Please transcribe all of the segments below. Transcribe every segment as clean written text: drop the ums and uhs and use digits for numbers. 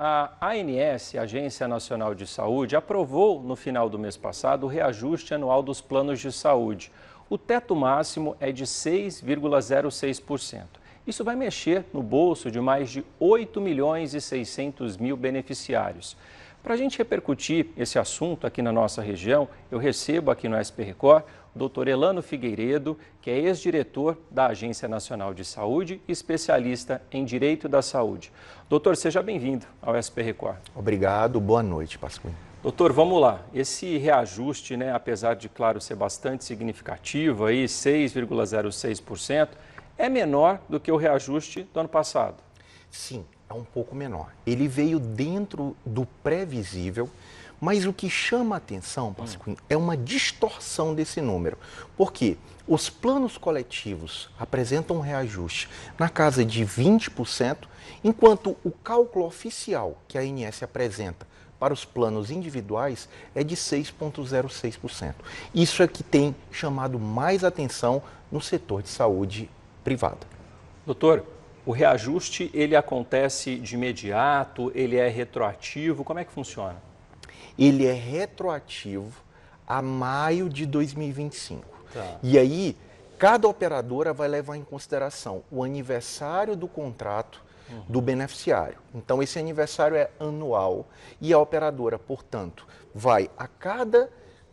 a ANS, Agência Nacional de Saúde, aprovou no final do mês passado o reajuste anual dos planos de saúde. O teto máximo é de 6,06%. Isso vai mexer no bolso de mais de 8 milhões e 600 mil beneficiários. Para a gente repercutir esse assunto aqui na nossa região, eu recebo aqui no SP Record o Dr. Elano Figueiredo, que é ex-diretor da Agência Nacional de Saúde e especialista em Direito da Saúde. Doutor, seja bem-vindo ao SP Record. Obrigado, boa noite, Pasquim. Doutor, vamos lá. Esse reajuste, apesar de, claro, ser bastante significativo, aí 6,06%, é menor do que o reajuste do ano passado. Sim, é um pouco menor. Ele veio dentro do previsível, mas o que chama a atenção, Pasquim, é uma distorção desse número. Porque os planos coletivos apresentam um reajuste na casa de 20%, enquanto o cálculo oficial que a ANS apresenta para os planos individuais é de 6,06%. Isso é que tem chamado mais atenção no setor de saúde privada. Doutor, o reajuste, ele acontece de imediato, ele é retroativo, como é que funciona? Ele é retroativo a maio de 2025. Tá. E aí, cada operadora vai levar em consideração o aniversário do contrato do beneficiário. Então, esse aniversário é anual e a operadora, portanto, vai a cada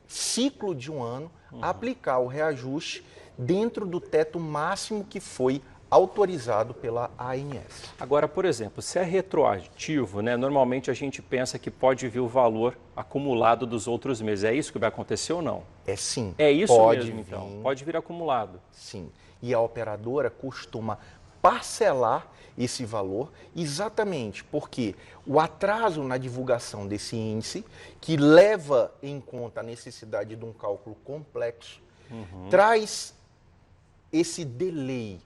ciclo de um ano aplicar o reajuste dentro do teto máximo que foi autorizado pela ANS. Agora, por exemplo, se é retroativo, normalmente a gente pensa que pode vir o valor acumulado dos outros meses. É isso que vai acontecer ou não? É sim. É isso pode mesmo, então? Pode vir acumulado? Sim. E a operadora costuma parcelar esse valor exatamente porque o atraso na divulgação desse índice, que leva em conta a necessidade de um cálculo complexo, traz esse delay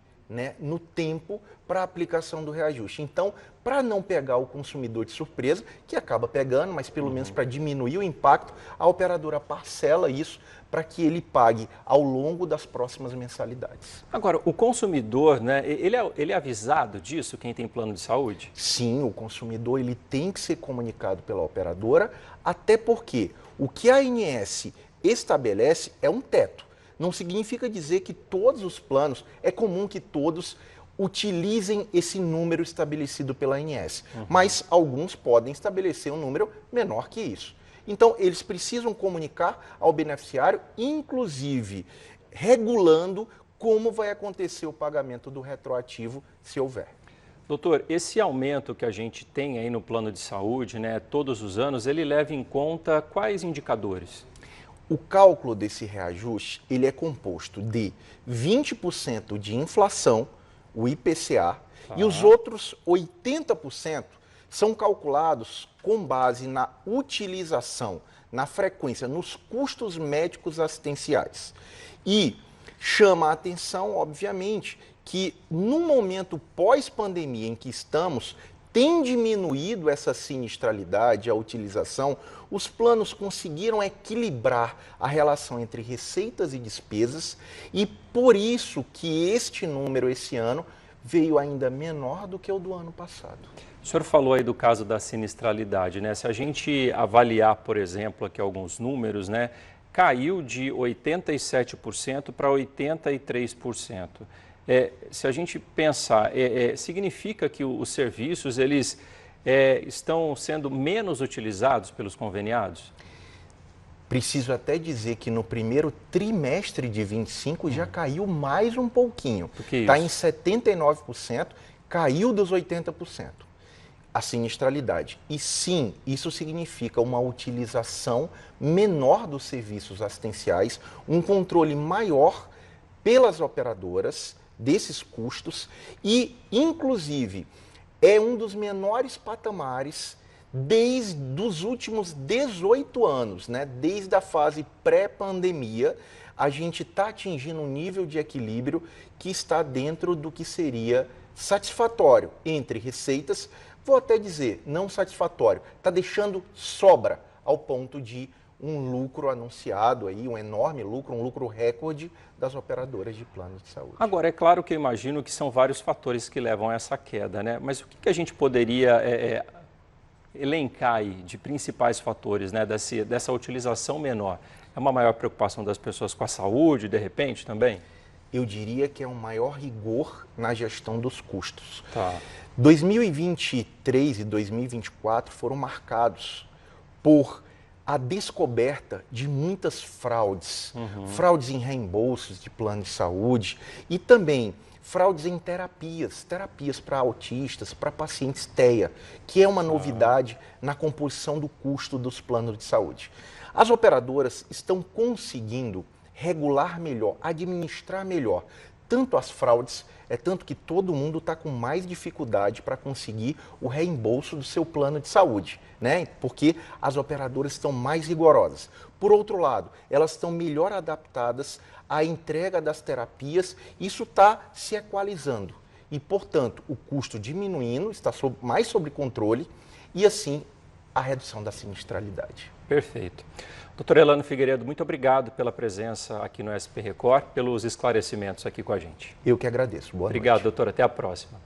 no tempo para a aplicação do reajuste. Então, para não pegar o consumidor de surpresa, que acaba pegando, mas pelo menos para diminuir o impacto, a operadora parcela isso para que ele pague ao longo das próximas mensalidades. Agora, o consumidor, ele é avisado disso, quem tem plano de saúde? Sim, o consumidor ele tem que ser comunicado pela operadora, até porque o que a ANS estabelece é um teto. Não significa dizer que todos os planos, é comum que todos utilizem esse número estabelecido pela ANS, mas alguns podem estabelecer um número menor que isso. Então, eles precisam comunicar ao beneficiário, inclusive regulando como vai acontecer o pagamento do retroativo, se houver. Doutor, esse aumento que a gente tem aí no plano de saúde, todos os anos, ele leva em conta quais indicadores? O cálculo desse reajuste ele é composto de 20% de inflação, o IPCA, e os outros 80% são calculados com base na utilização, na frequência, nos custos médicos assistenciais. E chama a atenção, obviamente, que no momento pós-pandemia em que estamos, tem diminuído essa sinistralidade, a utilização, os planos conseguiram equilibrar a relação entre receitas e despesas e por isso que este número esse ano veio ainda menor do que o do ano passado. O senhor falou aí do caso da sinistralidade, Se a gente avaliar, por exemplo, aqui alguns números, caiu de 87% para 83%. Se a gente pensar, significa que os serviços eles estão sendo menos utilizados pelos conveniados? Preciso até dizer que no primeiro trimestre de 25 já caiu mais um pouquinho. Está em 79%, caiu dos 80%. A sinistralidade. E sim, isso significa uma utilização menor dos serviços assistenciais, um controle maior pelas operadoras desses custos e, inclusive, é um dos menores patamares desde os últimos 18 anos, Desde a fase pré-pandemia, a gente está atingindo um nível de equilíbrio que está dentro do que seria satisfatório entre receitas, vou até dizer, não satisfatório, está deixando sobra ao ponto de um lucro anunciado, aí, um enorme lucro, um lucro recorde das operadoras de planos de saúde. Agora, é claro que eu imagino que são vários fatores que levam a essa queda, Mas o que a gente poderia elencar aí de principais fatores, né, dessa utilização menor, é uma maior preocupação das pessoas com a saúde, de repente, também? Eu diria que é um maior rigor na gestão dos custos. Tá. 2023 e 2024 foram marcados por a descoberta de muitas fraudes, fraudes em reembolsos de plano de saúde e também fraudes em terapias para autistas, para pacientes TEA, que é uma novidade na composição do custo dos planos de saúde. As operadoras estão conseguindo regular melhor, administrar melhor, tanto as fraudes, tanto que todo mundo está com mais dificuldade para conseguir o reembolso do seu plano de saúde, né? Porque as operadoras estão mais rigorosas. Por outro lado, elas estão melhor adaptadas à entrega das terapias, isso está se equalizando e, portanto, o custo diminuindo, está mais sob controle e, assim, a redução da sinistralidade. Perfeito. Doutor Elano Figueiredo, muito obrigado pela presença aqui no SP Record, pelos esclarecimentos aqui com a gente. Eu que agradeço. Boa noite. Obrigado, doutor. Até a próxima.